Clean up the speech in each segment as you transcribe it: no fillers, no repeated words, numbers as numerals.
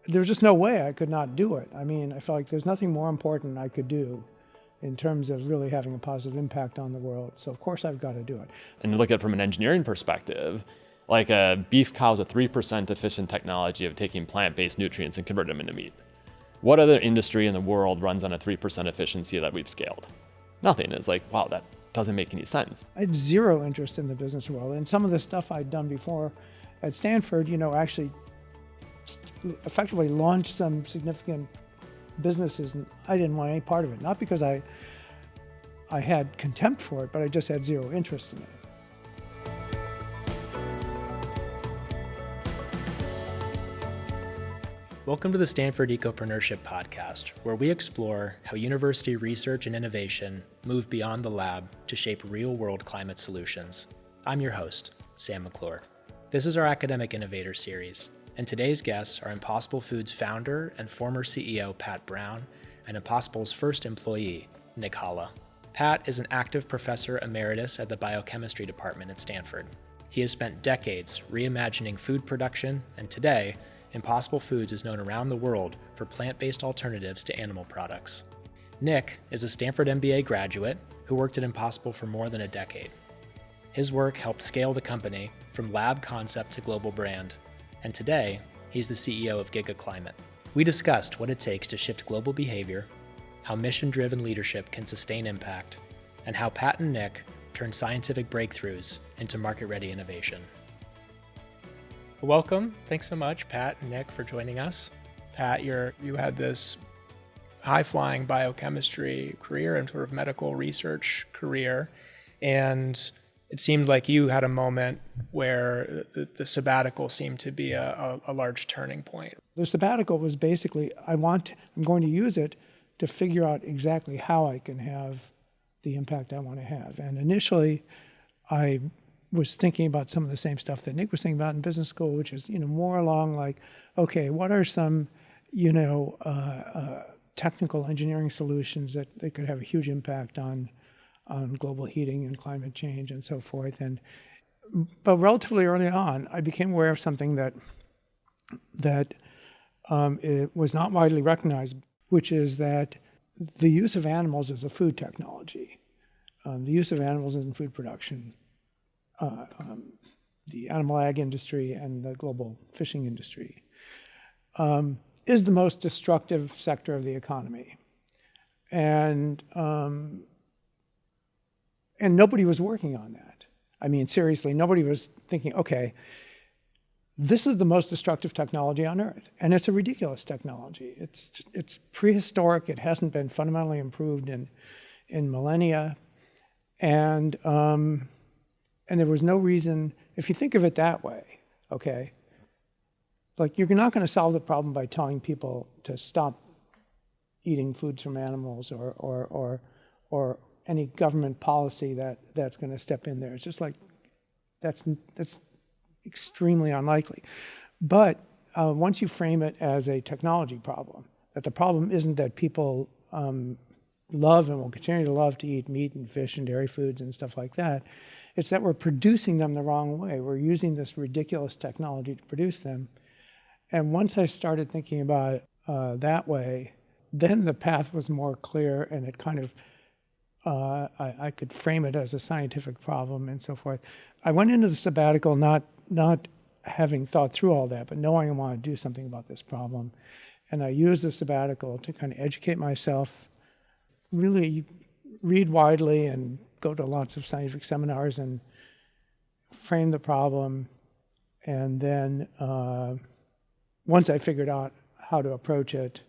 there was just no way I could not do it. I mean, I felt like there's nothing more important I could do in terms of really having a positive impact on the world. So of course I've got to do it. And you look at it from an engineering perspective, like a beef cow is a 3% efficient technology of taking plant-based nutrients and converting them into meat. What other industry in the world runs on a 3% efficiency that we've scaled? Nothing. It's like, wow, that doesn't make any sense. I had zero interest in the business world. And some of the stuff I'd done before at Stanford, actually effectively launched some significant businesses, and I didn't want any part of it. Not because I had contempt for it, but I just had zero interest in it. Welcome to the Stanford Ecopreneurship Podcast, where we explore how university research and innovation move beyond the lab to shape real-world climate solutions. I'm your host, Sam McClure. This is our Academic Innovator Series, and today's guests are Impossible Foods founder and former CEO Pat Brown, and Impossible's first employee, Nick Halla. Pat is an active professor emeritus at the biochemistry department at Stanford. He has spent decades reimagining food production, and today, Impossible Foods is known around the world for plant-based alternatives to animal products. Nick is a Stanford MBA graduate who worked at Impossible for more than a decade. His work helped scale the company from lab concept to global brand, and today, he's the CEO of GigaClimate. We discussed what it takes to shift global behavior, how mission-driven leadership can sustain impact, and how Pat and Nick turn scientific breakthroughs into market-ready innovation. Welcome. Thanks so much, Pat and Nick, for joining us. Pat, you had this high-flying biochemistry career and sort of medical research career, and it seemed like you had a moment where the sabbatical seemed to be a large turning point. The sabbatical was basically, I'm going to use it to figure out exactly how I can have the impact I want to have. And initially, I was thinking about some of the same stuff that Nick was thinking about in business school, which is, more along like, okay, what are some, technical engineering solutions that could have a huge impact on global heating and climate change and so forth. But relatively early on, I became aware of something that it was not widely recognized, which is that the use of animals as a food technology, the use of animals in food production, the animal ag industry and the global fishing industry, is the most destructive sector of the economy. And nobody was working on that. I mean, seriously, nobody was thinking, okay, this is the most destructive technology on Earth, and it's a ridiculous technology. It's prehistoric. It hasn't been fundamentally improved in millennia, and there was no reason. If you think of it that way, okay, like you're not going to solve the problem by telling people to stop eating foods from animals or any government policy that's going to step in there. It's just like that's extremely unlikely. But once you frame it as a technology problem, that the problem isn't that people love and will continue to love to eat meat and fish and dairy foods and stuff like that, it's that we're producing them the wrong way. We're using this ridiculous technology to produce them. And once I started thinking about it that way, then the path was more clear, and it kind of I could frame it as a scientific problem and so forth. I went into the sabbatical not having thought through all that, but knowing I want to do something about this problem. And I used the sabbatical to kind of educate myself, really read widely and go to lots of scientific seminars and frame the problem. And then once I figured out how to approach it,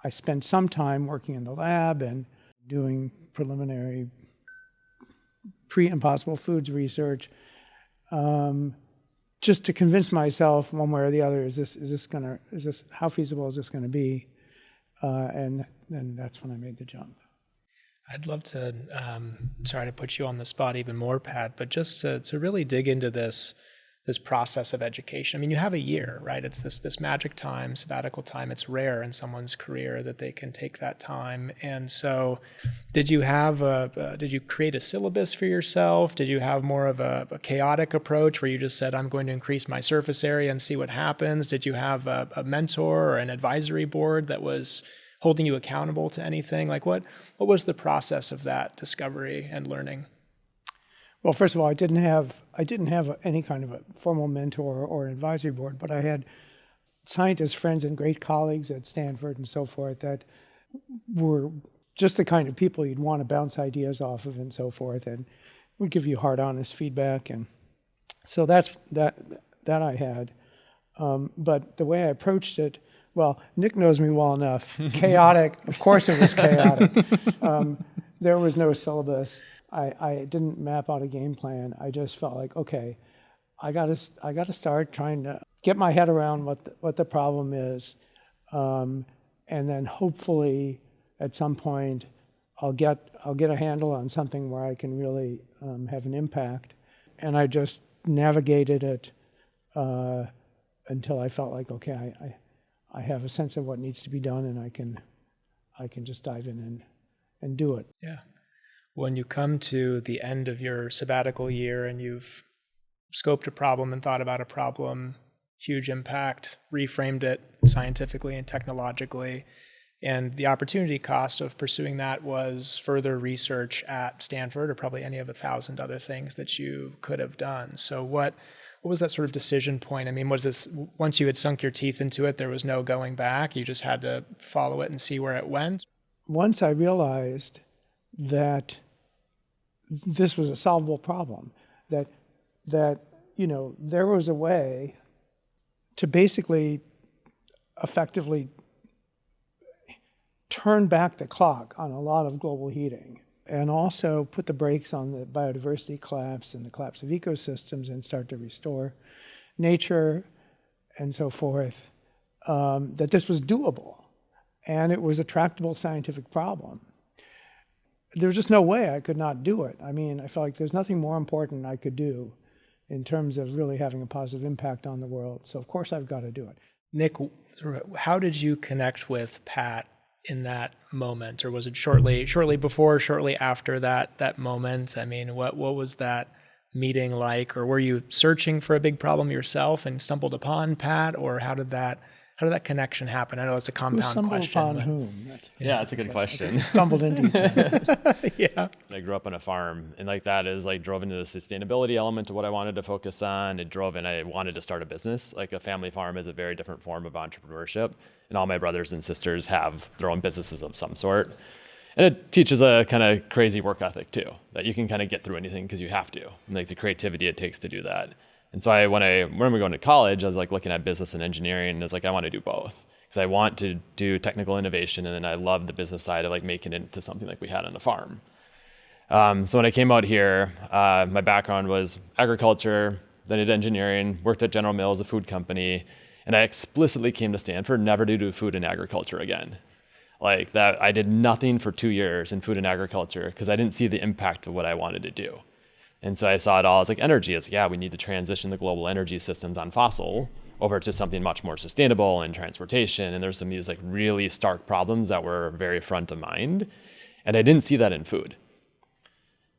I spent some time working in the lab and doing preliminary pre-Impossible Foods research, just to convince myself one way or the other, how feasible is this going to be? And then that's when I made the jump. I'd love to, sorry to put you on the spot even more, Pat, but just to really dig into this this process of education? I mean, you have a year, right? It's this magic time, sabbatical time. It's rare in someone's career that they can take that time. And so did you create a syllabus for yourself? Did you have more of a chaotic approach where you just said, I'm going to increase my surface area and see what happens? Did you have a mentor or an advisory board that was holding you accountable to anything? Like what was the process of that discovery and learning? Well, first of all, I didn't have any kind of a formal mentor or an advisory board, but I had scientist friends and great colleagues at Stanford and so forth that were just the kind of people you'd want to bounce ideas off of and so forth, and would give you hard, honest feedback. And so that I had. But the way I approached it, well, Nick knows me well enough. Chaotic, of course it was chaotic. There was no syllabus. I didn't map out a game plan. I just felt like, okay, I got to start trying to get my head around what the problem is, and then hopefully at some point I'll get a handle on something where I can really have an impact. And I just navigated it until I felt like, okay, I have a sense of what needs to be done, and I can just dive in and do it. Yeah. When you come to the end of your sabbatical year and you've scoped a problem and thought about a problem, huge impact, reframed it scientifically and technologically, and the opportunity cost of pursuing that was further research at Stanford or probably any of 1,000 other things that you could have done. So what was that sort of decision point? I mean, was this, once you had sunk your teeth into it, there was no going back? You just had to follow it and see where it went? Once I realized that this was a solvable problem, that there was a way to basically effectively turn back the clock on a lot of global heating and also put the brakes on the biodiversity collapse and the collapse of ecosystems and start to restore nature and so forth, that this was doable and it was a tractable scientific problem. There was just no way I could not do it. I mean, I felt like there's nothing more important I could do in terms of really having a positive impact on the world. So of course I've got to do it. Nick, how did you connect with Pat in that moment? Or was it shortly before, shortly after that moment? I mean, what was that meeting like? Or were you searching for a big problem yourself and stumbled upon Pat? Or how did that connection happen? I know it's a compound question. Stumbled upon whom? That's a good question. Stumbled into each other. Yeah. I grew up on a farm, and that is drove into the sustainability element of what I wanted to focus on. It drove in, I wanted to start a business. Like a family farm is a very different form of entrepreneurship, and all my brothers and sisters have their own businesses of some sort. And it teaches a kind of crazy work ethic too, that you can kind of get through anything because you have to, and the creativity it takes to do that. And so when we were going to college, I was looking at business and engineering, and I was I want to do both because I want to do technical innovation, and then I love the business side of making it into something like we had on the farm. So when I came out here, my background was agriculture, then I did engineering, worked at General Mills, a food company, and I explicitly came to Stanford never to do food and agriculture again. That, I did nothing for 2 years in food and agriculture because I didn't see the impact of what I wanted to do. And so I saw it all as energy. It's we need to transition the global energy systems on fossil over to something much more sustainable in transportation. And there's some of these really stark problems that were very front of mind. And I didn't see that in food.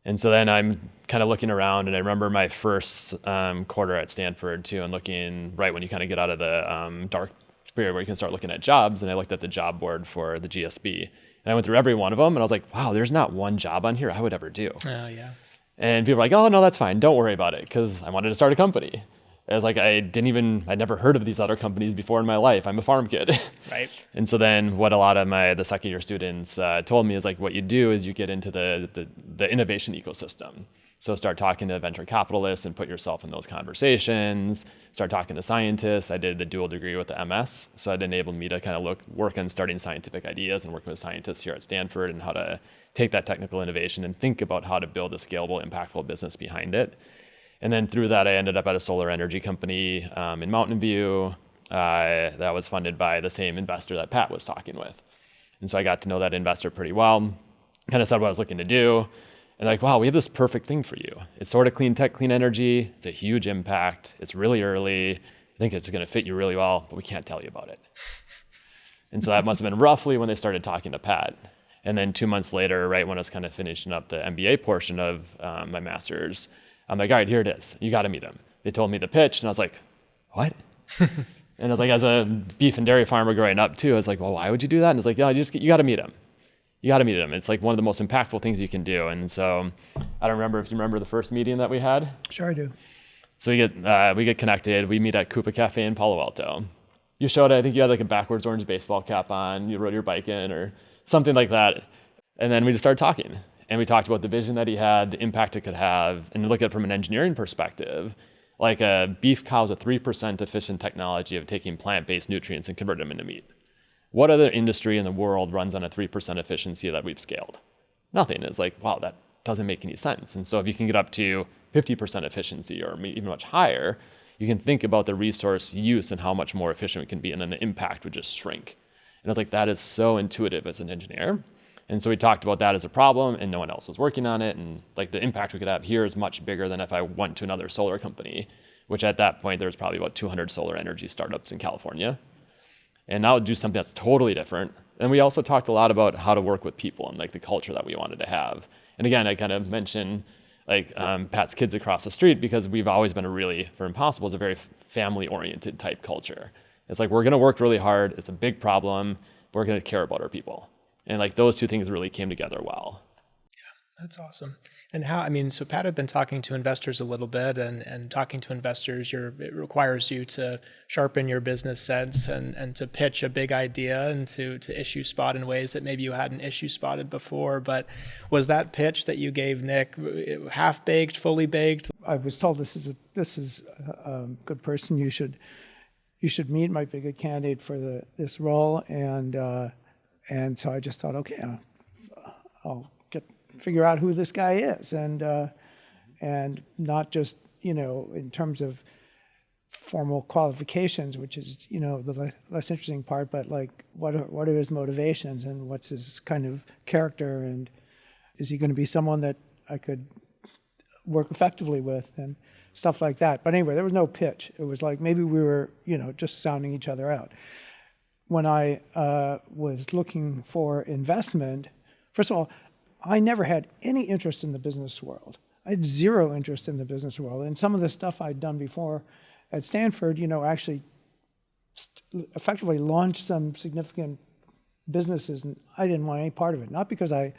And so then I'm kind of looking around, and I remember my first quarter at Stanford too, and looking right when you kind of get out of the dark period where you can start looking at jobs. And I looked at the job board for the GSB, and I went through every one of them, and I was like, wow, there's not one job on here I would ever do. Oh, yeah. And people were like, oh, no, that's fine. Don't worry about it. Because I wanted to start a company. I was I'd never heard of these other companies before in my life. I'm a farm kid. Right. And so then what a lot of the second year students told me is what you do is you get into the innovation ecosystem. So start talking to venture capitalists and put yourself in those conversations, start talking to scientists. I did the dual degree with the MS. So it enabled me to kind of work on starting scientific ideas and working with scientists here at Stanford and how to take that technical innovation and think about how to build a scalable, impactful business behind it. And then through that, I ended up at a solar energy company in Mountain View that was funded by the same investor that Pat was talking with. And so I got to know that investor pretty well, kind of said what I was looking to do. And like, wow, we have this perfect thing for you. It's sort of clean tech, clean energy. It's a huge impact. It's really early. I think it's going to fit you really well, but we can't tell you about it. And so that must have been roughly when they started talking to Pat. And then 2 months later, right when I was kind of finishing up the MBA portion of my master's, I'm like, all right, here it is. You got to meet him. They told me the pitch, and I was like, what? And I was like, as a beef and dairy farmer growing up too, I was like, well, why would you do that? And it's like, yeah, you got to meet him. You got to meet him. It's like one of the most impactful things you can do. And so I don't remember if you remember the first meeting that we had. Sure I do. So we get connected. We meet at Coupa Cafe in Palo Alto. You showed, I think you had like a backwards orange baseball cap on. You rode your bike in or something like that. And then we just started talking. And we talked about the vision that he had, the impact it could have, and look at it from an engineering perspective. Like a beef cow is a 3% efficient technology of taking plant-based nutrients and converting them into meat. What other industry in the world runs on a 3% efficiency that we've scaled? Nothing. It's like, wow, that doesn't make any sense. And so if you can get up to 50% efficiency or even much higher, you can think about the resource use and how much more efficient it can be, and then the impact would just shrink. And I was like, that is so intuitive as an engineer. And so we talked about that as a problem, and no one else was working on it. And like the impact we could have here is much bigger than if I went to another solar company, which at that point there was probably about 200 solar energy startups in California. And now do something that's totally different. And we also talked a lot about how to work with people and like the culture that we wanted to have. And again, I kind of mentioned like Pat's kids across the street, because we've always been for Impossible, is a very family-oriented type culture. It's like, we're going to work really hard. It's a big problem. But we're going to care about our people. And like those two things really came together well. Yeah, that's awesome. And how, I mean, so Pat had been talking to investors a little bit, and talking to investors, it requires you to sharpen your business sense and to pitch a big idea and to issue spot in ways that maybe you hadn't issue spotted before. But was that pitch that you gave Nick half-baked, fully baked? I was told this is a good person. You should meet, might be a good candidate for this role. And so I just thought, okay, I'll figure out who this guy is, and not just, in terms of formal qualifications, which is, the less interesting part, but like what are his motivations and what's his kind of character, and is he going to be someone that I could work effectively with and stuff like that. But anyway, there was no pitch. It was like maybe we were, just sounding each other out. When I was looking for investment, first of all, I never had any interest in the business world. I had zero interest in the business world. And some of the stuff I'd done before at Stanford, actually effectively launched some significant businesses, and I didn't want any part of it. Not because I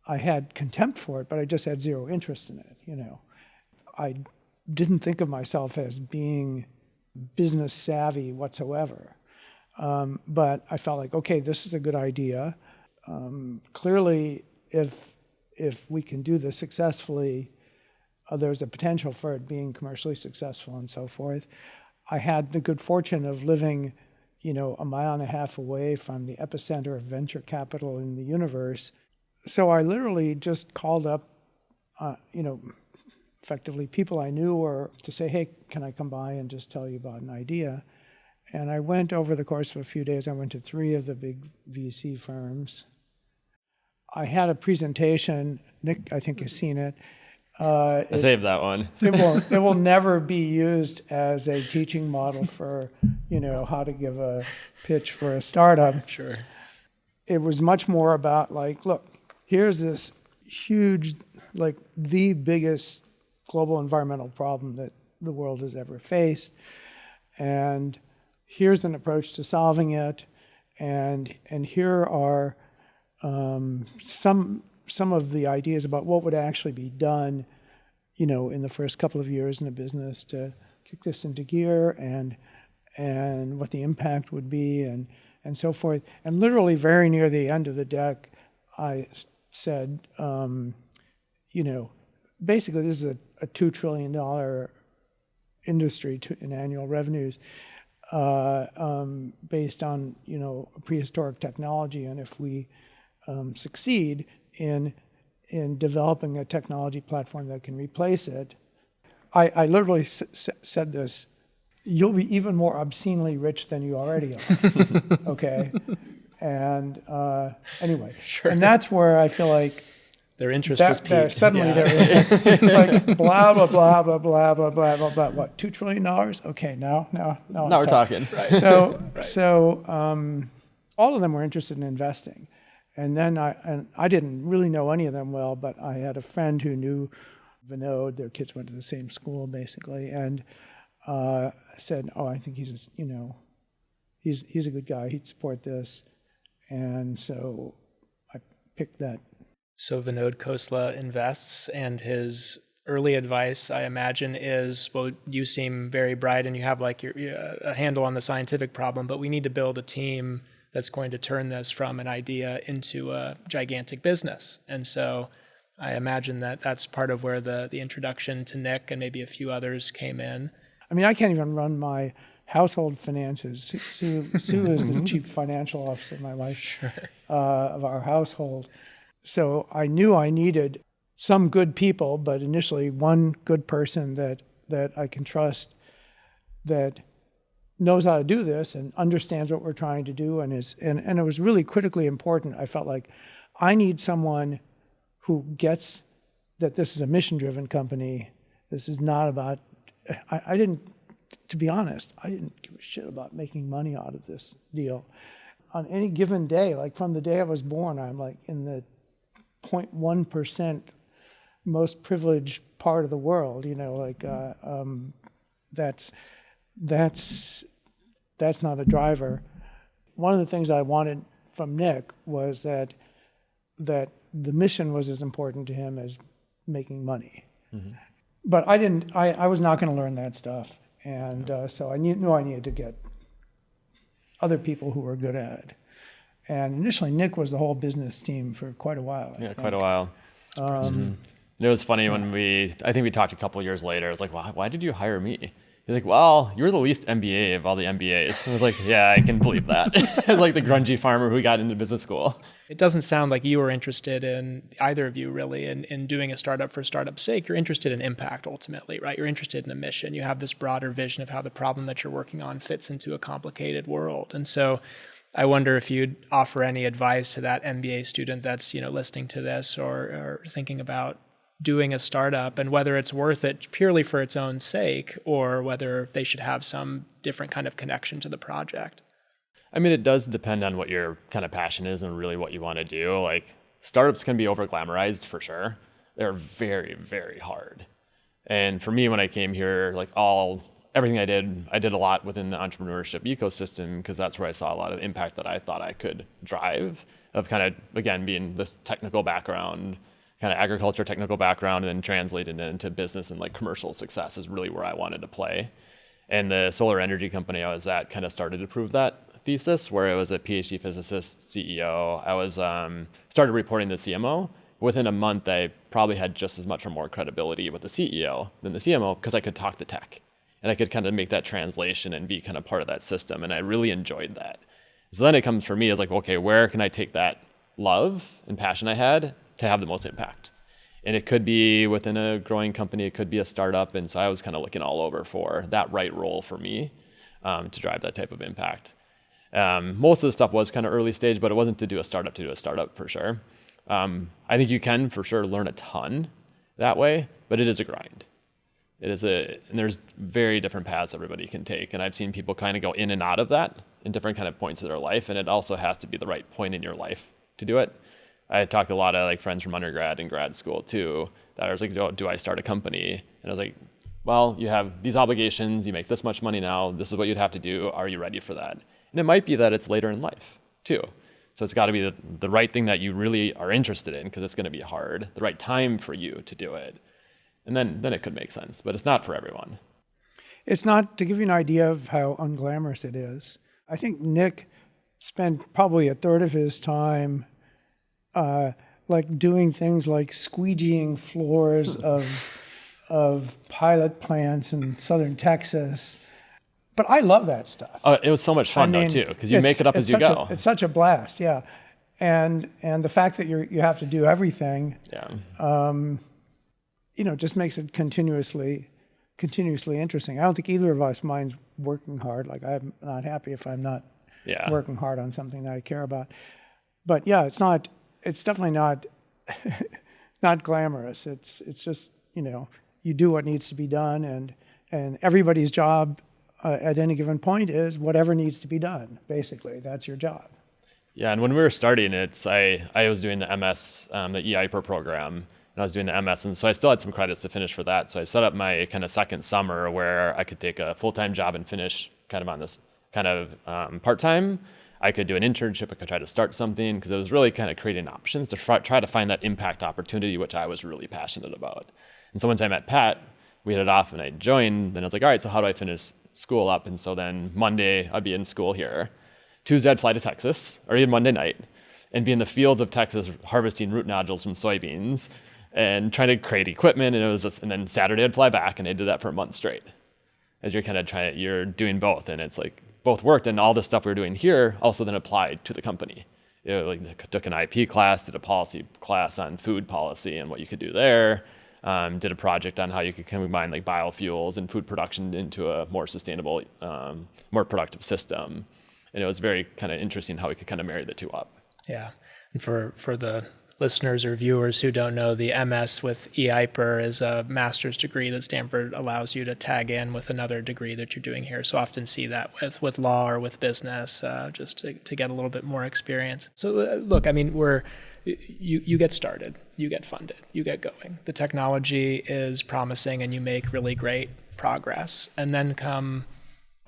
had contempt for it, but I just had zero interest in it, I didn't think of myself as being business savvy whatsoever. But I felt like, okay, this is a good idea. Clearly, if we can do this successfully, there's a potential for it being commercially successful and so forth. I had the good fortune of living, a mile and a half away from the epicenter of venture capital in the universe. So I literally just called up, effectively people I knew, or to say, hey, can I come by and just tell you about an idea? And I went over the course of a few days, I went to 3 of the big VC firms. I had a presentation. Nick, I think, has seen it. I saved that one. It will never be used as a teaching model for, how to give a pitch for a startup. Sure. It was much more about like, look, here's this huge, like the biggest global environmental problem that the world has ever faced. And here's an approach to solving it. And here are some of the ideas about what would actually be done, in the first couple of years in a business to kick this into gear, and what the impact would be, and so forth. And literally very near the end of the deck, I said, basically this is a $2 trillion industry in annual revenues, based on, prehistoric technology, and if we succeed in developing a technology platform that can replace it. I literally said this, you'll be even more obscenely rich than you already are, okay? And anyway, sure. And that's where I feel like Their interest was piqued. Suddenly they're into, like blah, blah, blah, blah, blah, blah, blah, blah, blah, what, $2 trillion? Okay, now we're talking. Right. So all of them were interested in investing. And then I didn't really know any of them well, but I had a friend who knew Vinod. Their kids went to the same school, basically, and said, "Oh, I think he's a good guy. He'd support this." And so I picked that. So Vinod Khosla invests, and his early advice, I imagine, is, well, you seem very bright and you have like a handle on the scientific problem, but we need to build a team that's going to turn this from an idea into a gigantic business. And so I imagine that that's part of where the introduction to Nick and maybe a few others came in. I mean, I can't even run my household finances. Sue is the chief financial officer of my life, Sure. Of our household. So I knew I needed some good people, but initially one good person that I can trust, that knows how to do this and understands what we're trying to do, and it was really critically important. I felt like I need someone who gets that this is a mission-driven company. This is not about, I didn't, to be honest, I didn't give a shit about making money out of this deal. On any given day, like from the day I was born, I'm like in the 0.1% most privileged part of the world, like that's not a driver. One of the things I wanted from Nick was that the mission was as important to him as making money. Mm-hmm. But I was not going to learn that stuff. And so I knew I needed to get other people who were good at it. And initially, Nick was the whole business team for quite a while. Yeah, quite a while. And it was funny when I think we talked a couple of years later. I was like, why did you hire me? He's like, well, you're the least MBA of all the MBAs. I was like, yeah, I can believe that. Like the grungy farmer who got into business school. It doesn't sound like you were interested in, either of you really, in doing a startup for startup's sake. You're interested in impact ultimately, right? You're interested in a mission. You have this broader vision of how the problem that you're working on fits into a complicated world. And so I wonder if you'd offer any advice to that MBA student that's, listening to this or thinking about doing a startup, and whether it's worth it purely for its own sake or whether they should have some different kind of connection to the project. I mean, it does depend on what your kind of passion is and really what you want to do. Like, startups can be over glamorized for sure. They're very, very hard. And for me, when I came here, like everything I did a lot within the entrepreneurship ecosystem, because that's where I saw a lot of impact that I thought I could drive, of kind of, again, being this technical background, kind of agriculture technical background, and then translated into business and like commercial success is really where I wanted to play. And the solar energy company I was at kind of started to prove that thesis, where it was a PhD physicist CEO. I was started reporting to the CMO. Within a month, I probably had just as much or more credibility with the CEO than the CMO, because I could talk the tech and I could kind of make that translation and be kind of part of that system. And I really enjoyed that. So then it comes for me as like, okay, where can I take that love and passion I had to have the most impact? And it could be within a growing company, it could be a startup. And so I was kind of looking all over for that right role for me to drive that type of impact. Most of the stuff was kind of early stage, but it wasn't to do a startup for sure. I think you can for sure learn a ton that way, but it is a grind. And there's very different paths everybody can take. And I've seen people kind of go in and out of that in different kind of points of their life. And it also has to be the right point in your life to do it. I talked to a lot of like friends from undergrad and grad school too, that I was like, do I start a company? And I was like, well, you have these obligations, you make this much money now, this is what you'd have to do, are you ready for that? And it might be that it's later in life too. So it's got to be the right thing that you really are interested in, because it's going to be hard, the right time for you to do it. And then it could make sense, but it's not for everyone. It's not, to give you an idea of how unglamorous it is, I think Nick spent probably a third of his time like doing things like squeegeeing floors of pilot plants in southern Texas. But I love that stuff. Oh, it was so much fun though too, because you make it up as you go. It's such a blast, yeah. And the fact that you have to do everything, just makes it continuously interesting. I don't think either of us minds working hard. Like, I'm not happy if I'm not working hard on something that I care about. But yeah, it's definitely not not glamorous. It's just, you do what needs to be done, and everybody's job at any given point is whatever needs to be done. Basically, that's your job. Yeah, and when we were starting, I was doing the MS, the EIPER program, and I was doing the MS, and so I still had some credits to finish for that. So I set up my kind of second summer where I could take a full-time job and finish kind of on this kind of part-time. I could do an internship. I could try to start something, because it was really kind of creating options to try to find that impact opportunity, which I was really passionate about. And so once I met Pat, we hit it off, and I joined. Then I was like, all right, so how do I finish school up? And so then Monday I'd be in school here. Tuesday I'd fly to Texas, or even Monday night, and be in the fields of Texas harvesting root nodules from soybeans and trying to create equipment. And then Saturday I'd fly back, and I did that for a month straight. As you're doing both, and it's like both worked, and all the stuff we were doing here also then applied to the company. Took an IP class, did a policy class on food policy and what you could do there. Did a project on how you could combine like biofuels and food production into a more sustainable, more productive system. And it was very kind of interesting how we could kind of marry the two up. Yeah. And for the listeners or viewers who don't know, the MS with EIPER is a master's degree that Stanford allows you to tag in with another degree that you're doing here. So often see that with law or with business, just to get a little bit more experience. So look, I mean, you get started, you get funded, you get going. The technology is promising, and you make really great progress. And then come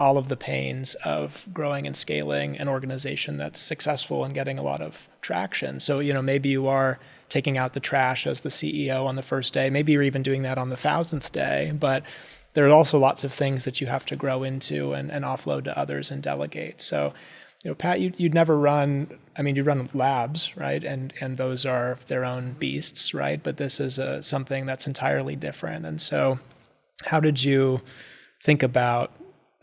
all of the pains of growing and scaling an organization that's successful and getting a lot of traction. So, maybe you are taking out the trash as the CEO on the first day. Maybe you're even doing that on the 1,000th day. But there are also lots of things that you have to grow into and offload to others and delegate. So, Pat, you'd never run, you run labs, right? And those are their own beasts, right? But this is something that's entirely different. And so how did you think about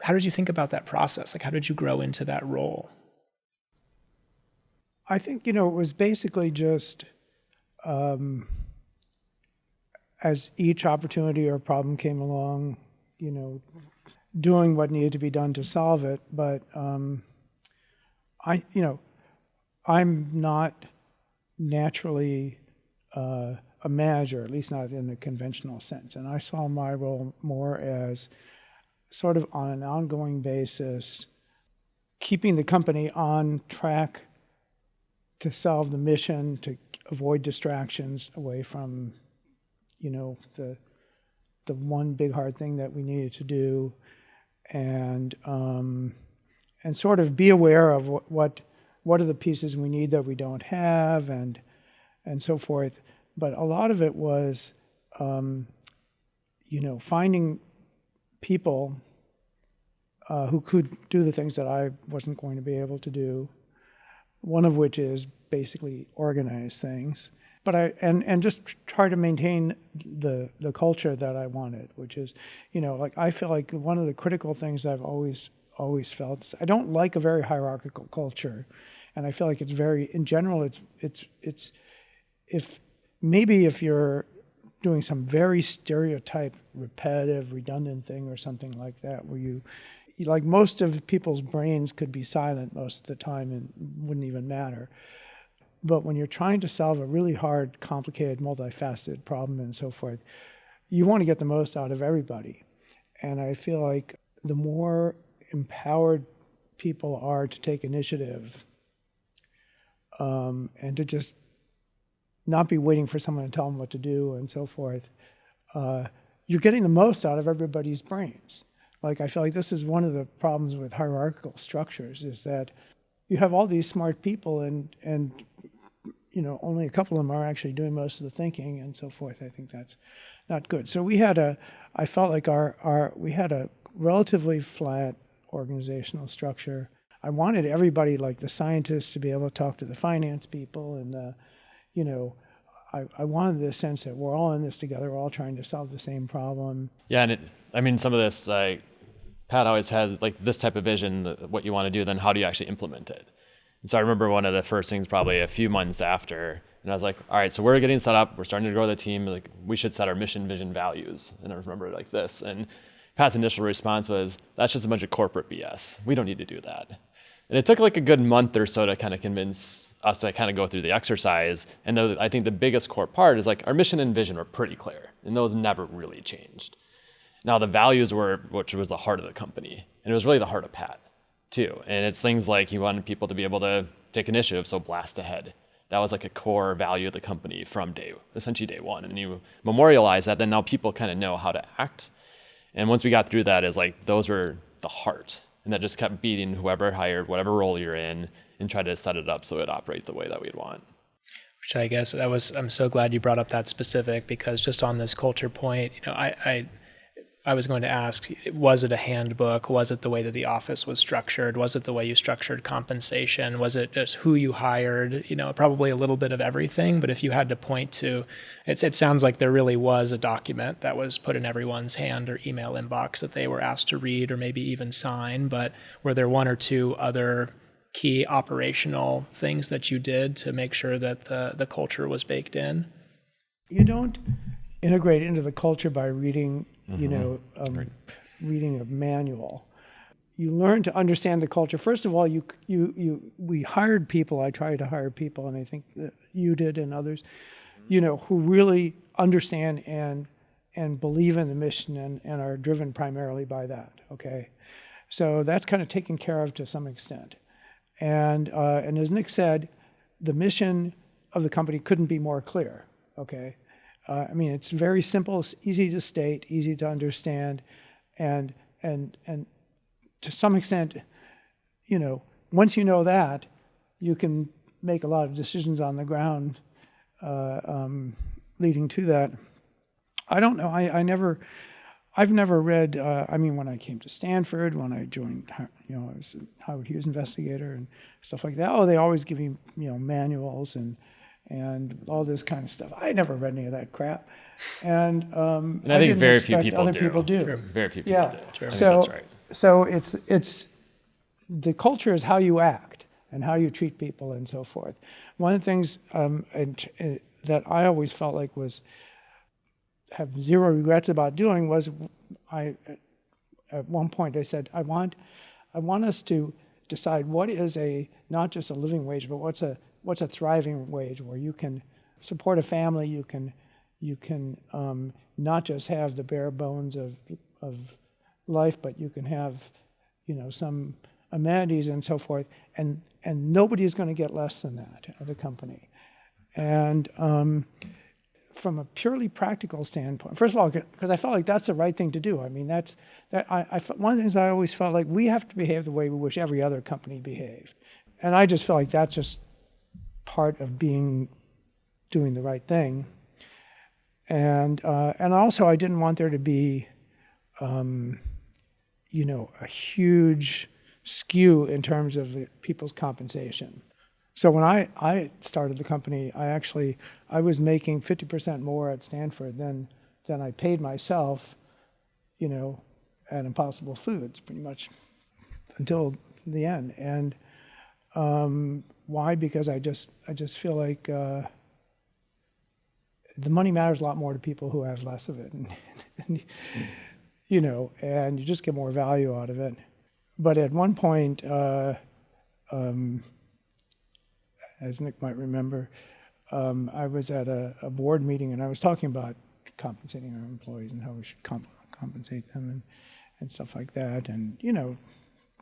that process? Like, how did you grow into that role? I think, it was basically just as each opportunity or problem came along, doing what needed to be done to solve it. But I'm not naturally a manager, at least not in a conventional sense. And I saw my role more as sort of on an ongoing basis, keeping the company on track to solve the mission, to avoid distractions away from, the one big hard thing that we needed to do, and sort of be aware of what are the pieces we need that we don't have, and so forth. But a lot of it was, finding people who could do the things that I wasn't going to be able to do. One of which is basically organize things, but and just try to maintain the culture that I wanted, which is, I feel like one of the critical things I've always felt is I don't like a very hierarchical culture, and I feel like it's very, in general, it's if you're doing some very stereotype, repetitive, redundant thing or something like that, where you like most of people's brains could be silent most of the time and wouldn't even matter. But when you're trying to solve a really hard, complicated, multifaceted problem and so forth, you want to get the most out of everybody. And I feel like the more empowered people are to take initiative and to just not be waiting for someone to tell them what to do and so forth, you're getting the most out of everybody's brains. Like, I feel like this is one of the problems with hierarchical structures, is that you have all these smart people and only a couple of them are actually doing most of the thinking and so forth. I think that's not good. So I felt like we had a relatively flat organizational structure. I wanted everybody, like the scientists, to be able to talk to the finance people, and I wanted the sense that we're all in this together, we're all trying to solve the same problem. Yeah, and some of this, like, Pat always has like this type of vision, what you want to do, then how do you actually implement it? And so I remember one of the first things probably a few months after, and I was like, all right, so we're getting set up, we're starting to grow the team, like we should set our mission, vision, values. And I remember it like this, and Pat's initial response was, that's just a bunch of corporate BS. We don't need to do that. And it took like a good month or so to kind of convince us to kind of go through the exercise. And I think the biggest core part is like our mission and vision were pretty clear, and those never really changed. Now the values were, which was the heart of the company, and it was really the heart of Pat too. And it's things like he wanted people to be able to take initiative, so blast ahead. That was like a core value of the company from essentially day one. And then you memorialize that, then now people kind of know how to act. And once we got through that, is like those were the heart. And that just kept beating whoever hired, whatever role you're in, and try to set it up so it operates the way that we'd want. Which I guess I'm so glad you brought up that specific, because just on this culture point, I was going to ask, was it a handbook? Was it the way that the office was structured? Was it the way you structured compensation? Was it just who you hired? Probably a little bit of everything. But if you had to point to, it sounds like there really was a document that was put in everyone's hand or email inbox that they were asked to read or maybe even sign. But were there one or two other key operational things that you did to make sure that the culture was baked in? You don't integrate into the culture by reading reading a manual. You learn to understand the culture. First of all, we hired people. I tried to hire people, and I think that you did and others, who really understand and believe in the mission and are driven primarily by that. Okay, so that's kind of taken care of to some extent. And as Nick said, the mission of the company couldn't be more clear. Okay. It's very simple, it's easy to state, easy to understand, and to some extent, once you know that, you can make a lot of decisions on the ground leading to that. I don't know. I've never read. When I came to Stanford, when I joined, I was a Howard Hughes investigator and stuff like that. Oh, they always give you, manuals and all this kind of stuff. I never read any of that crap, and I think very few people other do. people do. Sure. Very few people do. Sure. So, that's right. So it's the culture is how you act and how you treat people and so forth. One of the things that I always felt like have zero regrets about doing was at one point I said I want us to decide what is not just a living wage, but what's a thriving wage where you can support a family, you can not just have the bare bones of life, but you can have some amenities and so forth, and nobody is going to get less than that at the company. And from a purely practical standpoint, first of all, because I felt like that's the right thing to do. One of the things I always felt like we have to behave the way we wish every other company behaved, and I just felt like that's just part of doing the right thing. And also I didn't want there to be a huge skew in terms of people's compensation. So when I started the company, I was making 50% more at Stanford than I paid myself, at Impossible Foods, pretty much until the end. And why? Because I just feel like the money matters a lot more to people who have less of it, and you just get more value out of it. But at one point, as Nick might remember, I was at a board meeting and I was talking about compensating our employees and how we should compensate them and stuff like that, and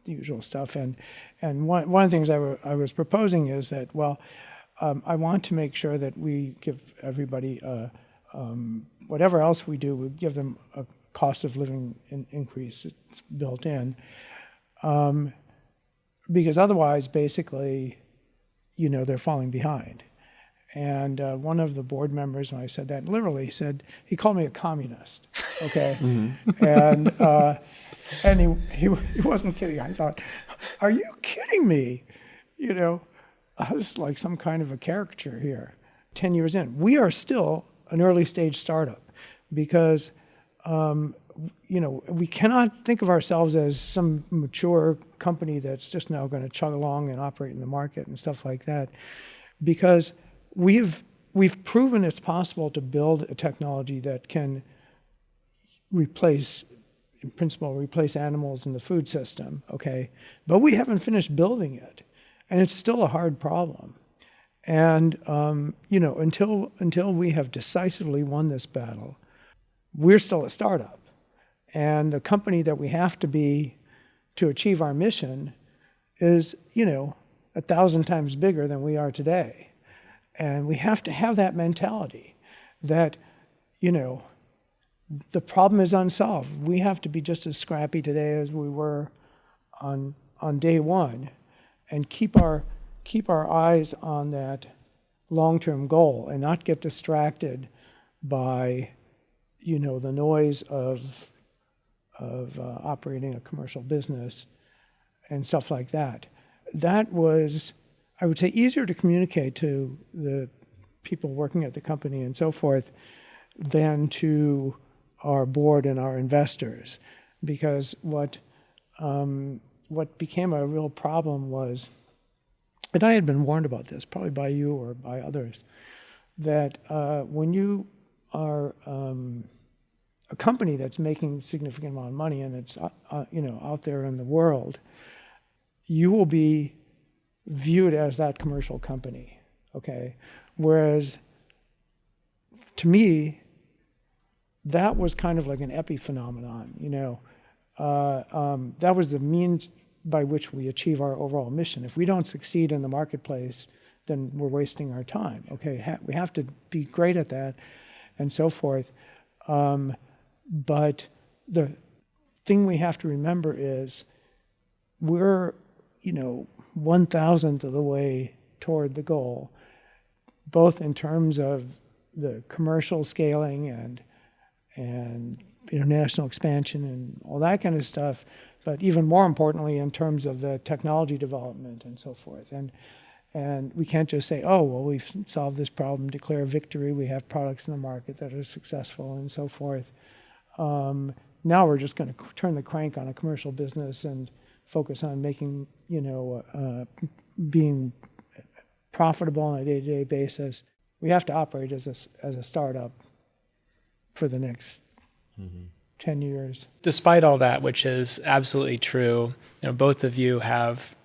the usual stuff. And one of the things I was proposing is that, I want to make sure that we give everybody, whatever else we do, we give them a cost of living increase that's built in. Because otherwise, basically, they're falling behind. And one of the board members, when I said that, literally said, he called me a communist, okay? Mm-hmm. And he wasn't kidding. I thought, are you kidding me? This is like some kind of a caricature here. 10 years in, we are still an early stage startup because, we cannot think of ourselves as some mature company that's just now going to chug along and operate in the market and stuff like that, because we've proven it's possible to build a technology that can replace in principle, replace animals in the food system, okay? But we haven't finished building it, and it's still a hard problem. And, until we have decisively won this battle, we're still a startup. And the company that we have to be to achieve our mission is, 1,000 times bigger than we are today. And we have to have that mentality that, the problem is unsolved. We have to be just as scrappy today as we were on day one, and keep our eyes on that long-term goal and not get distracted by, the noise of operating a commercial business and stuff like that. That was, I would say, easier to communicate to the people working at the company and so forth than to our board and our investors, because what became a real problem was, and I had been warned about this, probably by you or by others, that when you are a company that's making a significant amount of money and it's out there in the world, you will be viewed as that commercial company, okay? Whereas to me, that was kind of like an epiphenomenon, that was the means by which we achieve our overall mission. If we don't succeed in the marketplace, then we're wasting our time, okay? We have to be great at that and so forth. But the thing we have to remember is we're, 1,000th of the way toward the goal, both in terms of the commercial scaling and international expansion and all that kind of stuff, but even more importantly in terms of the technology development and so forth. And we can't just say, oh, well, we've solved this problem, declare victory, we have products in the market that are successful and so forth. Now we're just going to turn the crank on a commercial business and focus on making, being profitable on a day-to-day basis. We have to operate as a startup for the next 10 years. Despite all that, which is absolutely true, both of you have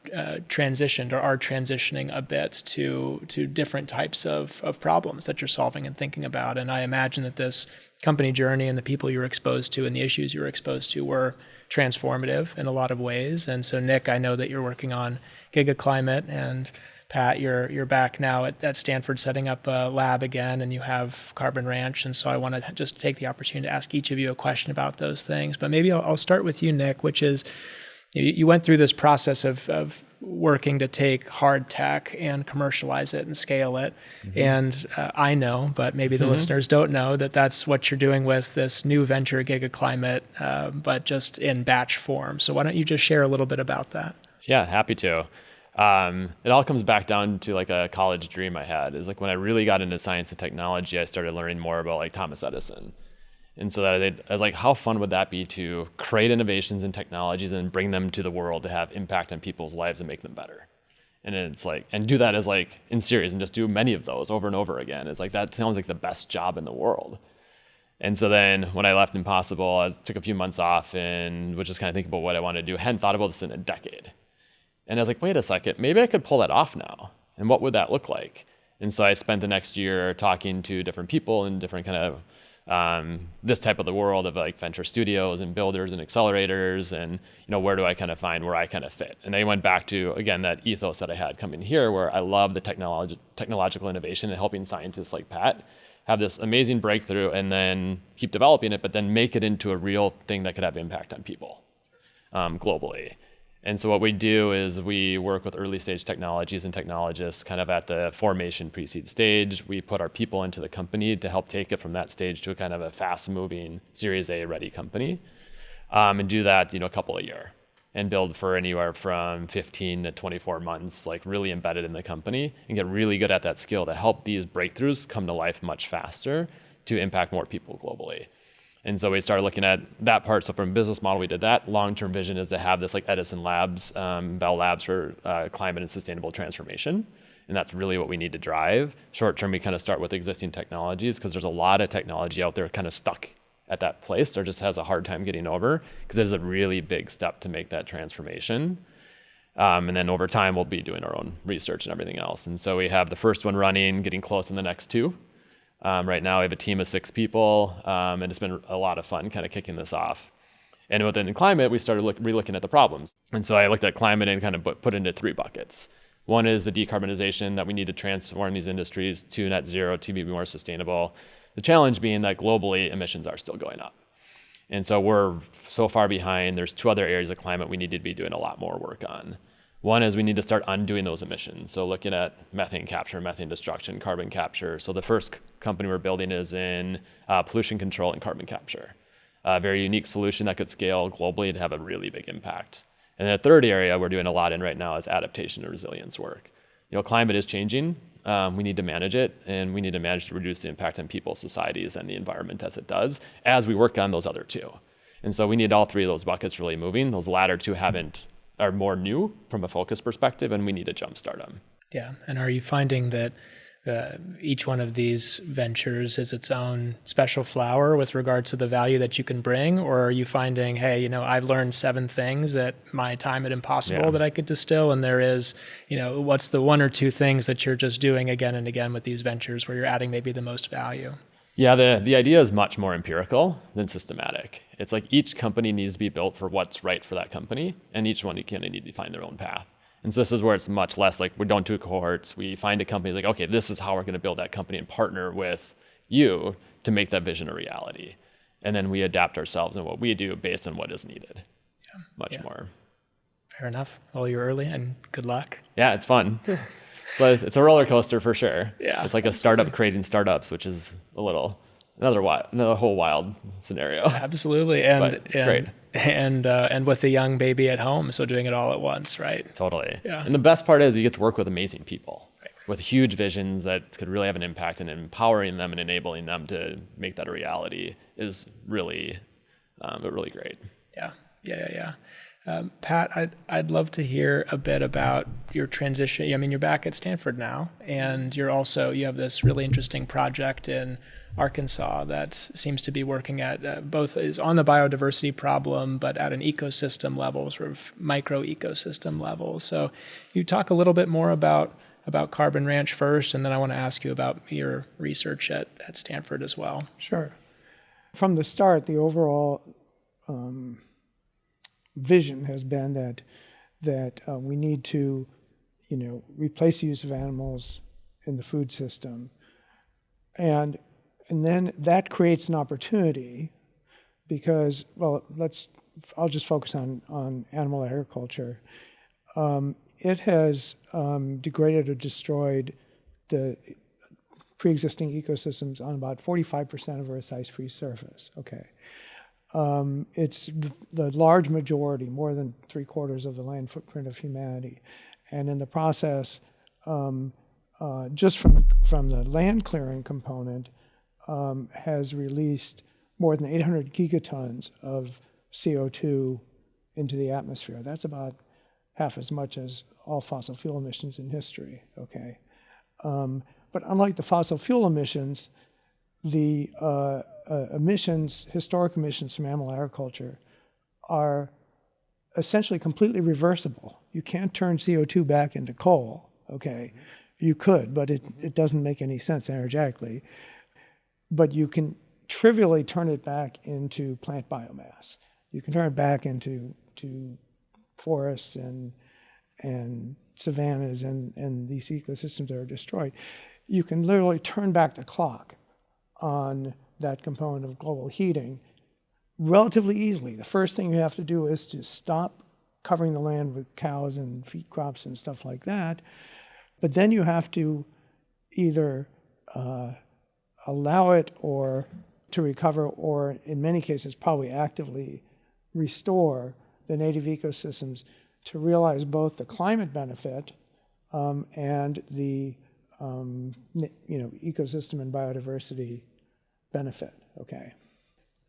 transitioned or are transitioning a bit to different types of problems that you're solving and thinking about. And I imagine that this company journey and the people you were exposed to and the issues you were exposed to were transformative in a lot of ways. And so, Nick, I know that you're working on GigaClimate, and Pat, you're back now at Stanford setting up a lab again, and you have Carbon Ranch. And so I want to just take the opportunity to ask each of you a question about those things. But maybe I'll start with you, Nick, which is, you went through this process of working to take hard tech and commercialize it and scale it. Mm-hmm. And I know, but maybe the listeners don't know, that that's what you're doing with this new venture, GigaClimate, but just in batch form. So why don't you just share a little bit about that? Yeah, happy to. It all comes back down to like a college dream I had. Is like when I really got into science and technology, I started learning more about like Thomas Edison. And so that I was like, how fun would that be to create innovations and technologies and bring them to the world to have impact on people's lives and make them better? And it's like, and do that as like in series and just do many of those over and over again. It's like, that sounds like the best job in the world. And so then when I left Impossible, I took a few months off and was just kind of thinking about what I wanted to do. I hadn't thought about this in a decade. And I was like, wait a second, maybe I could pull that off now. And what would that look like? And so I spent the next year talking to different people in different kind of this type of the world of like venture studios and builders and accelerators, and where do I kind of find where I kind of fit? And I went back to, again, that ethos that I had coming here, where I love the technological innovation and helping scientists like Pat have this amazing breakthrough and then keep developing it, but then make it into a real thing that could have impact on people globally. And so what we do is we work with early stage technologies and technologists kind of at the formation pre-seed stage. We put our people into the company to help take it from that stage to a kind of a fast moving Series A ready company, and do that, a couple a year, and build for anywhere from 15 to 24 months, like really embedded in the company, and get really good at that skill to help these breakthroughs come to life much faster to impact more people globally. And so we started looking at that part. So from a business model, we did that. Long-term vision is to have this like Edison Labs, Bell Labs for climate and sustainable transformation. And that's really what we need to drive. Short-term, we kind of start with existing technologies because there's a lot of technology out there kind of stuck at that place or just has a hard time getting over, because it is a really big step to make that transformation. And then over time, we'll be doing our own research and everything else. And so we have the first one running, getting close in the next two. Right now, we have a team of 6 people, and it's been a lot of fun kind of kicking this off. And within climate, we started re-looking at the problems. And so I looked at climate and kind of put into 3 buckets. One is the decarbonization, that we need to transform these industries to net zero to be more sustainable. The challenge being that globally, emissions are still going up. And so we're so far behind. There's 2 other areas of climate we need to be doing a lot more work on. One is we need to start undoing those emissions. So looking at methane capture, methane destruction, carbon capture. So the first company we're building is in pollution control and carbon capture. A very unique solution that could scale globally to have a really big impact. And then the third area we're doing a lot in right now is adaptation and resilience work. Climate is changing. We need to manage it, and we need to manage to reduce the impact on people, societies, and the environment as it does, as we work on those other 2. And so we need all 3 of those buckets really moving. Those latter 2 are more new from a focus perspective, and we need to jumpstart them. Yeah. And are you finding that each one of these ventures is its own special flower with regards to the value that you can bring? Or are you finding, hey, I've learned 7 things at my time at Impossible that I could distill, and there is, what's the 1 or 2 things that you're just doing again and again with these ventures where you're adding maybe the most value? Yeah, the idea is much more empirical than systematic. It's like each company needs to be built for what's right for that company, and each one kind of need to find their own path. And so this is where it's much less like we don't do cohorts. We find a company like, okay, this is how we're going to build that company and partner with you to make that vision a reality. And then we adapt ourselves and what we do based on what is needed. Much more. Fair enough. Well, you're early, and good luck. Yeah, it's fun. So it's a roller coaster for sure. Yeah, it's like a startup creating startups, which is another whole wild scenario. Absolutely, but it's great. And with a young baby at home, so doing it all at once, right? Totally. Yeah. And the best part is you get to work with amazing people, with huge visions that could really have an impact, and empowering them and enabling them to make that a reality is really, really great. Yeah. Pat, I'd love to hear a bit about your transition. I mean, you're back at Stanford now, and you have this really interesting project in Arkansas that seems to be working at both is on the biodiversity problem, but at an ecosystem level, sort of micro ecosystem level. So you talk a little bit more about Carbon Ranch first, and then I want to ask you about your research at Stanford as well. Sure. From the start, the overall vision has been that we need to, replace the use of animals in the food system, and then that creates an opportunity because, I'll just focus on animal agriculture. It has degraded or destroyed the pre-existing ecosystems on about 45% of Earth's ice-free surface. Okay. It's the large majority, more than 3/4 of the land footprint of humanity. And in the process, just from the land clearing component, has released more than 800 gigatons of CO2 into the atmosphere. That's about half as much as all fossil fuel emissions in history, okay? But unlike the fossil fuel emissions, the historic emissions from animal agriculture are essentially completely reversible. You can't turn CO2 back into coal, okay? You could, but it doesn't make any sense energetically. But you can trivially turn it back into plant biomass. You can turn it back into forests and savannas and these ecosystems that are destroyed. You can literally turn back the clock on that component of global heating relatively easily. The first thing you have to do is to stop covering the land with cows and feed crops and stuff like that. But then you have to either allow it or to recover, or in many cases probably actively restore the native ecosystems to realize both the climate benefit and the ecosystem and biodiversity benefit. Okay,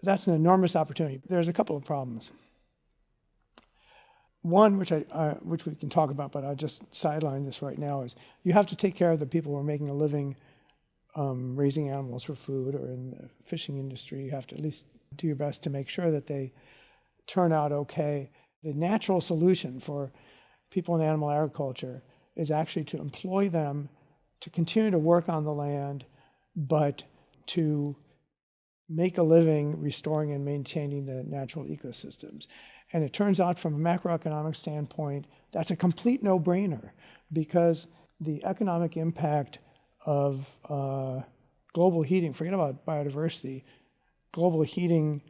that's an enormous opportunity. There's a couple of problems. One, which we can talk about, but I'll just sideline this right now, is you have to take care of the people who are making a living raising animals for food, or in the fishing industry. You have to at least do your best to make sure that they turn out okay. The natural solution for people in animal agriculture is actually to employ them to continue to work on the land, but to make a living restoring and maintaining the natural ecosystems. And it turns out from a macroeconomic standpoint, that's a complete no-brainer, because the economic impact of global heating, forget about biodiversity, global heating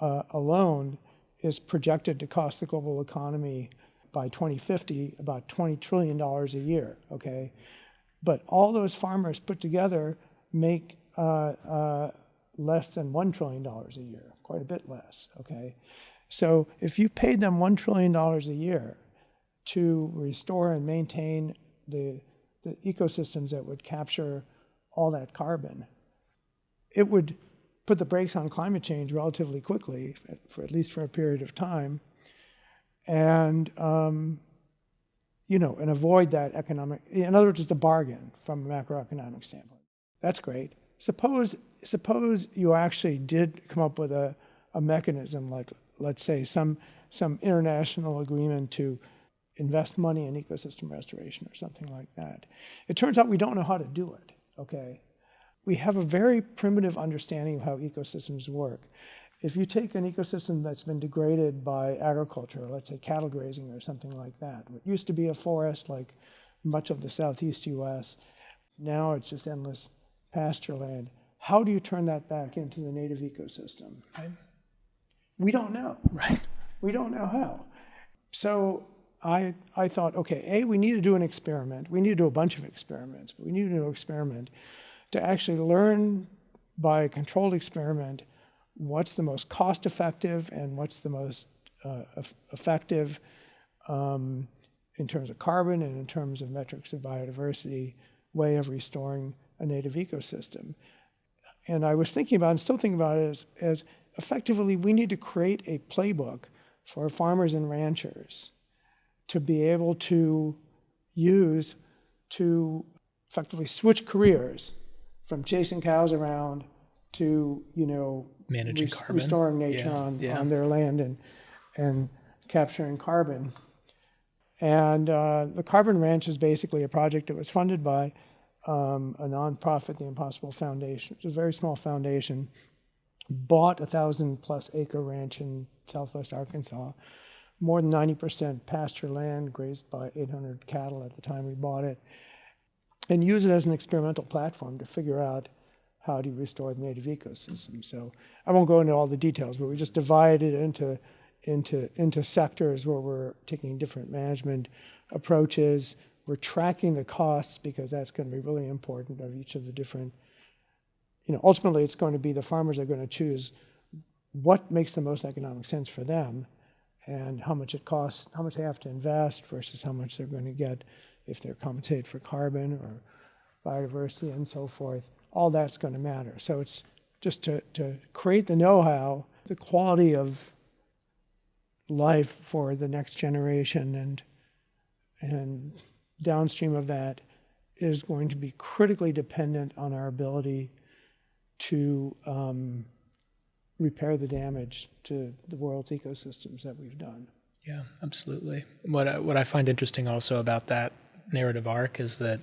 alone is projected to cost the global economy by 2050 about $20 trillion a year, okay? But all those farmers put together make less than $1 trillion a year, quite a bit less, okay? So if you paid them $1 trillion a year to restore and maintain the ecosystems that would capture all that carbon, it would put the brakes on climate change relatively quickly, for at least for a period of time, and and avoid that economic. In other words, it's a bargain from a macroeconomic standpoint. That's great. Suppose you actually did come up with a mechanism, like, let's say, some international agreement to invest money in ecosystem restoration or something like that. It turns out we don't know how to do it, okay? We have a very primitive understanding of how ecosystems work. If you take an ecosystem that's been degraded by agriculture, let's say cattle grazing or something like that, what used to be a forest like much of the southeast US, now it's just endless pasture land. How do you turn that back into the native ecosystem? Right? We don't know. Right. We don't know how. So I thought, okay, we need to do an experiment. We need to do a bunch of experiments, but we need to do an experiment to actually learn by a controlled experiment what's the most cost-effective and what's the most effective in terms of carbon and in terms of metrics of biodiversity way of restoring a native ecosystem. And I was thinking about, and still thinking about it, as effectively we need to create a playbook for farmers and ranchers to be able to use to effectively switch careers from chasing cows around to, managing carbon, restoring nature on their land and capturing carbon. And the Carbon Ranch is basically a project that was funded by a nonprofit, the Impossible Foundation. It's a very small foundation, bought a 1,000+ acre ranch in southwest Arkansas, more than 90% pasture land, grazed by 800 cattle at the time we bought it, and use it as an experimental platform to figure out how do you restore the native ecosystem. So I won't go into all the details, but we just divided it into sectors where we're taking different management approaches. We're tracking the costs because that's going to be really important of each of the different, ultimately it's going to be the farmers are going to choose what makes the most economic sense for them and how much it costs, how much they have to invest versus how much they're going to get if they're compensated for carbon or biodiversity and so forth. All that's going to matter. So it's just to create the know-how, the quality of life for the next generation and downstream of that is going to be critically dependent on our ability to repair the damage to the world's ecosystems that we've done. Yeah, absolutely. What I find interesting also about that narrative arc is that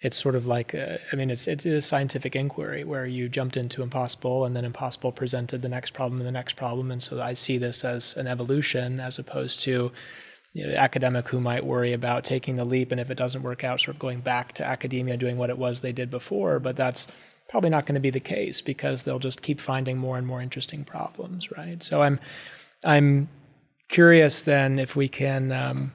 it's sort of like, it's a scientific inquiry where you jumped into impossible and then impossible presented the next problem and the next problem. And so I see this as an evolution as opposed to academic who might worry about taking the leap and if it doesn't work out, sort of going back to academia, doing what it was they did before. But that's probably not going to be the case because they'll just keep finding more and more interesting problems, right? So I'm curious then if we can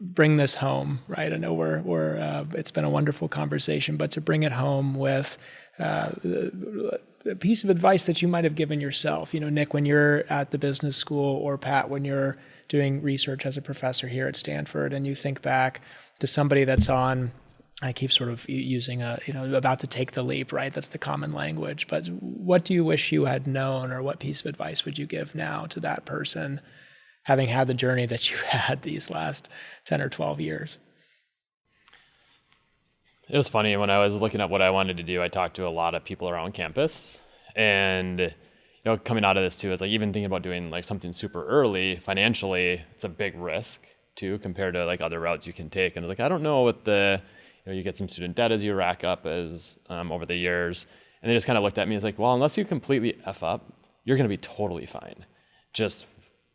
bring this home, right? I know we're it's been a wonderful conversation, but to bring it home with a piece of advice that you might have given yourself, Nick, when you're at the business school, or Pat, when you're doing research as a professor here at Stanford, and you think back to somebody that's on, I keep sort of using about to take the leap, right? That's the common language. But what do you wish you had known, or what piece of advice would you give now to that person, having had the journey that you had these last 10 or 12 years? It was funny, when I was looking at what I wanted to do, I talked to a lot of people around campus. And, coming out of this too, it's like even thinking about doing like something super early financially, it's a big risk too compared to like other routes you can take. And it's like, I don't know what you get some student debt as you rack up as over the years. And they just kind of looked at me as like, well, unless you completely F up, you're going to be totally fine. Just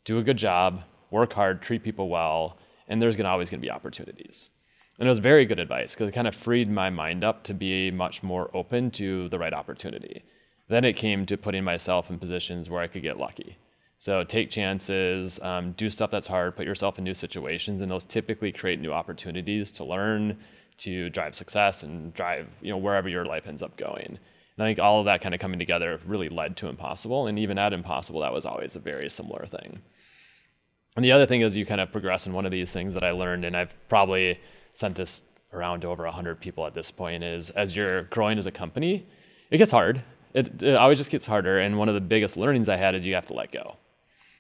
do a good job, work hard, treat people well, and there's always going to be opportunities. And it was very good advice because it kind of freed my mind up to be much more open to the right opportunity. Then it came to putting myself in positions where I could get lucky. So take chances, do stuff that's hard, put yourself in new situations, and those typically create new opportunities to learn, to drive success and drive, wherever your life ends up going. And I think all of that kind of coming together really led to Impossible. And even at Impossible, that was always a very similar thing. And the other thing is you kind of progress in one of these things that I learned, and I've probably sent this around to over 100 people at this point, is as you're growing as a company, it gets hard. It always just gets harder. And one of the biggest learnings I had is you have to let go.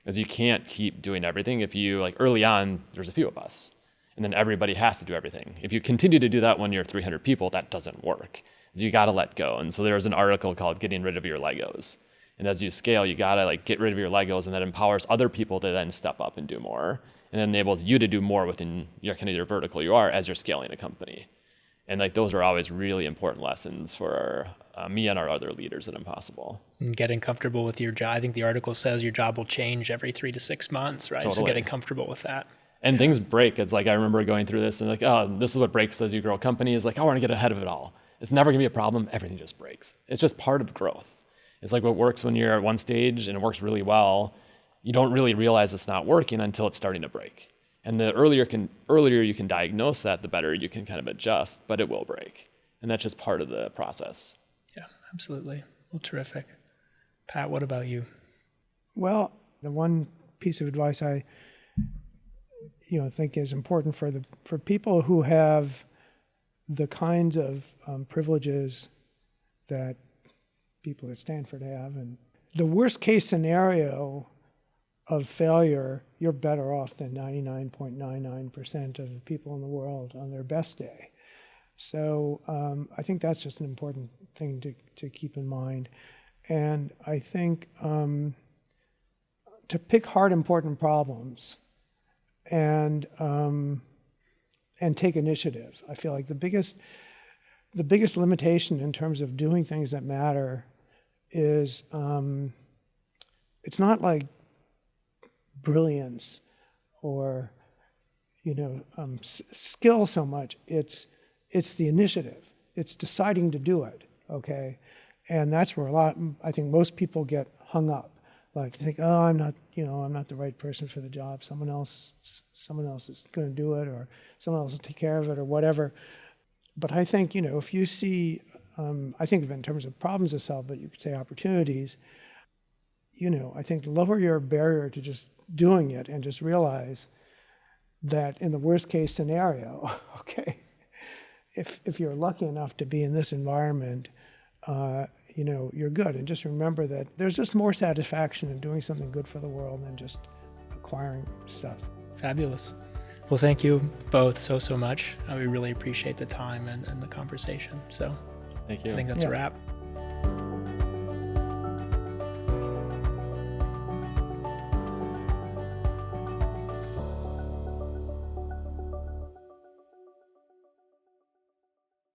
Because you can't keep doing everything. If you, like early on, there's a few of us. And then everybody has to do everything. If you continue to do that when you're 300 people, that doesn't work. So you got to let go. And so there was an article called Getting Rid of Your Legos. And as you scale, you got to get rid of your Legos, and that empowers other people to then step up and do more. And it enables you to do more within your vertical you are as you're scaling a company. And those are always really important lessons for me and our other leaders at Impossible. And getting comfortable with your job. I think the article says your job will change every 3 to 6 months, right? Totally. So getting comfortable with that. And things break. It's I remember going through this and this is what breaks as you grow a company is I want to get ahead of it all. It's never gonna be a problem. Everything just breaks. It's just part of growth. It's what works when you're at one stage and it works really well. You don't really realize it's not working until it's starting to break. And the earlier you can diagnose that, the better you can kind of adjust, but it will break. And that's just part of the process. Yeah, absolutely. Well, terrific. Pat, what about you? Well, the one piece of advice I think is important for people who have the kinds of privileges that people at Stanford have, and the worst case scenario of failure, you're better off than 99.99% of the people in the world on their best day. So I think that's just an important thing to keep in mind. And I think to pick hard, important problems and take initiative. I feel like the biggest limitation in terms of doing things that matter is it's not like brilliance or skill so much. It's the initiative. It's deciding to do it. Okay, and that's where I think most people get hung up. Like they think, I'm not the right person for the job. Someone else is going to do it, or someone else will take care of it, or whatever. But I think if you see, I think of it in terms of problems to solve, but you could say opportunities. I think lower your barrier to just doing it and just realize that in the worst case scenario, okay, if you're lucky enough to be in this environment, you're good. And just remember that there's just more satisfaction in doing something good for the world than just acquiring stuff. Fabulous. Well, thank you both so much. We really appreciate the time and the conversation. So thank you. I think that's a wrap.